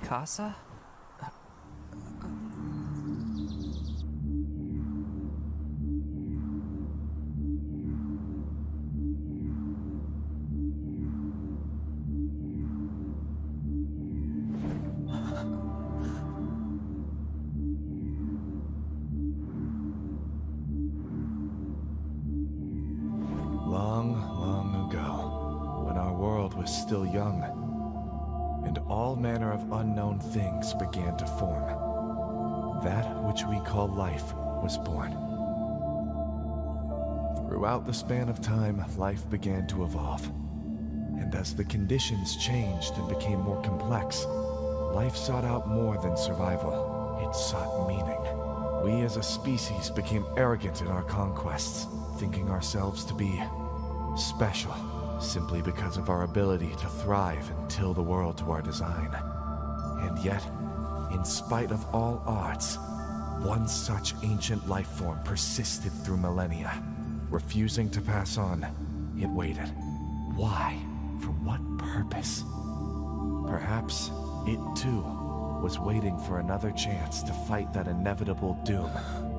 casa? Long ago, when our world was still young, and all manner of unknown things began to form, that which we call life was born. Throughout the span of time, life began to evolve, and as the conditions changed and became more complex, life sought out more than survival. It sought meaning. We as a species became arrogant in our conquests, thinking ourselves to be special, simply because of our ability to thrive and till the world to our design. And yet, in spite of all odds, one such ancient life form persisted through millennia. Refusing to pass on, it waited. Why? For what purpose? Perhaps it too was waiting for another chance to fight that inevitable doom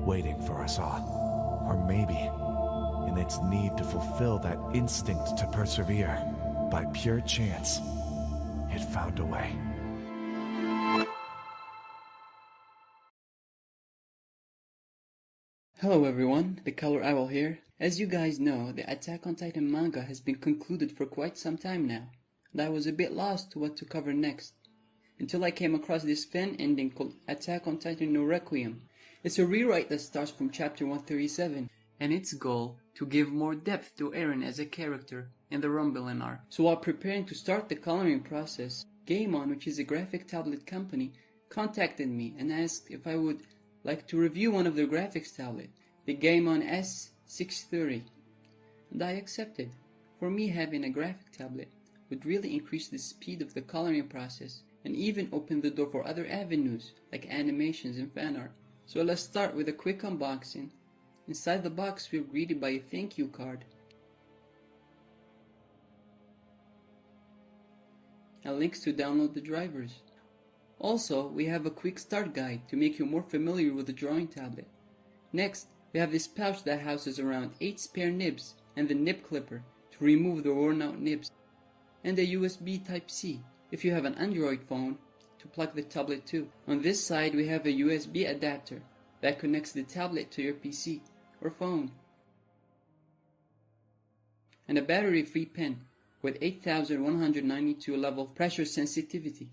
waiting for us all. Or maybe in its need to fulfill that instinct to persevere, by pure chance, it found a way. Hello everyone, the Color Owl here. As you guys know, the Attack on Titan manga has been concluded for quite some time now, and I was a bit lost to what to cover next, until I came across this fan ending called Attack on Titan no Requiem. It's a rewrite that starts from chapter 137, and its goal to give more depth to Eren as a character in the Rumbling arc. So while preparing to start the coloring process, GAOMON, which is a graphic tablet company, contacted me and asked if I would like to review one of their graphics tablet, the GAOMON S630, and I accepted. For me, having a graphic tablet would really increase the speed of the coloring process and even open the door for other avenues like animations and fan art. So let's start with a quick unboxing. Inside the box, we're greeted by a thank you card and links to download the drivers. Also, we have a quick start guide to make you more familiar with the drawing tablet. Next, we have this pouch that houses around 8 spare nibs and the nib clipper to remove the worn out nibs, and a USB Type-C if you have an Android phone to plug the tablet to. On this side, we have a USB adapter that connects the tablet to your PC or phone, and a battery-free pen with 8192 level pressure sensitivity.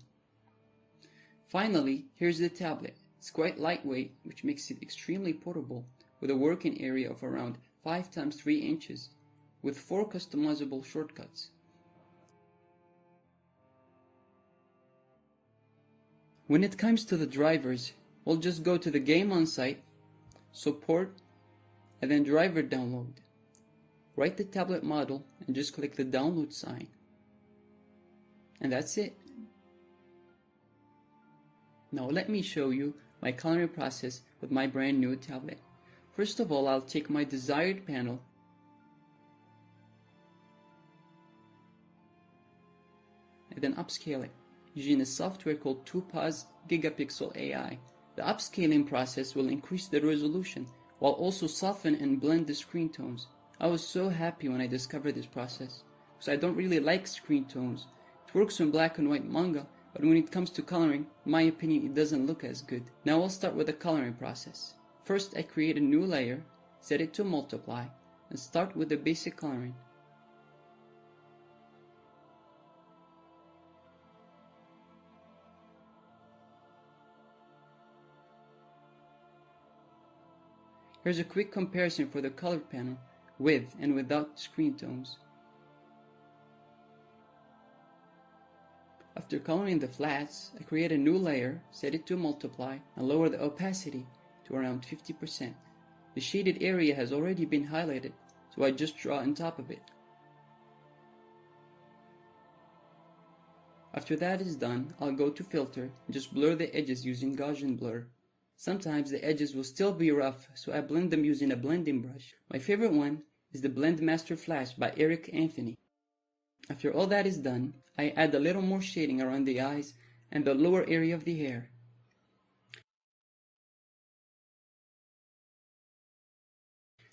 Finally, here's the tablet. It's quite lightweight, which makes it extremely portable, with a working area of around 5 × 3 inches, with 4 customizable shortcuts. When it comes to the drivers, we'll just go to the GAOMON site, support, and then driver download. Write the tablet model and just click the download sign. And that's it. Now let me show you my coloring process with my brand new tablet. First of all, I'll take my desired panel and then upscale it using a software called 2Pos Gigapixel AI. The upscaling process will increase the resolution while also soften and blend the screen tones. I was so happy when I discovered this process, because I don't really like screen tones. It works in black and white manga, but when it comes to coloring, in my opinion, it doesn't look as good. Now I'll start with the coloring process. First, I create a new layer, set it to multiply, and start with the basic coloring. Here's a quick comparison for the color panel with and without screen tones. After coloring the flats, I create a new layer, set it to multiply, and lower the opacity to around 50%. The shaded area has already been highlighted, so I just draw on top of it. After that is done, I'll go to filter and just blur the edges using Gaussian blur. Sometimes the edges will still be rough, so I blend them using a blending brush. My favorite one is the Blend Master Flash by Eric Anthony. After all that is done, I add a little more shading around the eyes and the lower area of the hair.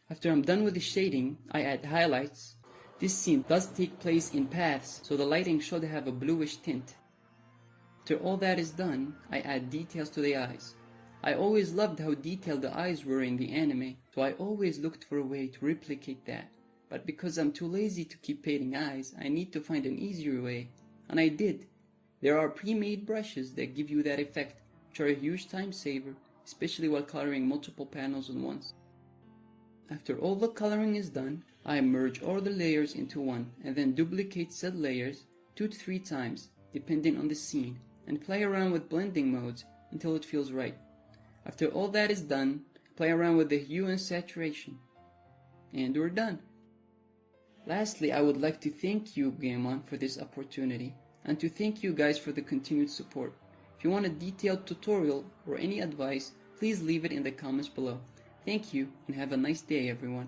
After I'm done with the shading, I add highlights. This scene does take place in paths, so the lighting should have a bluish tint. After all that is done, I add details to the eyes. I always loved how detailed the eyes were in the anime, so I always looked for a way to replicate that. But because I'm too lazy to keep painting eyes, I need to find an easier way. And I did. There are pre-made brushes that give you that effect, which are a huge time saver, especially while coloring multiple panels at once. After all the coloring is done, I merge all the layers into one and then duplicate said layers 2 to 3 times, depending on the scene, and play around with blending modes until it feels right. After all that is done, play around with the hue and saturation. And we're done. Lastly, I would like to thank you, GAOMON, for this opportunity, and to thank you guys for the continued support. If you want a detailed tutorial or any advice, please leave it in the comments below. Thank you, and have a nice day, everyone.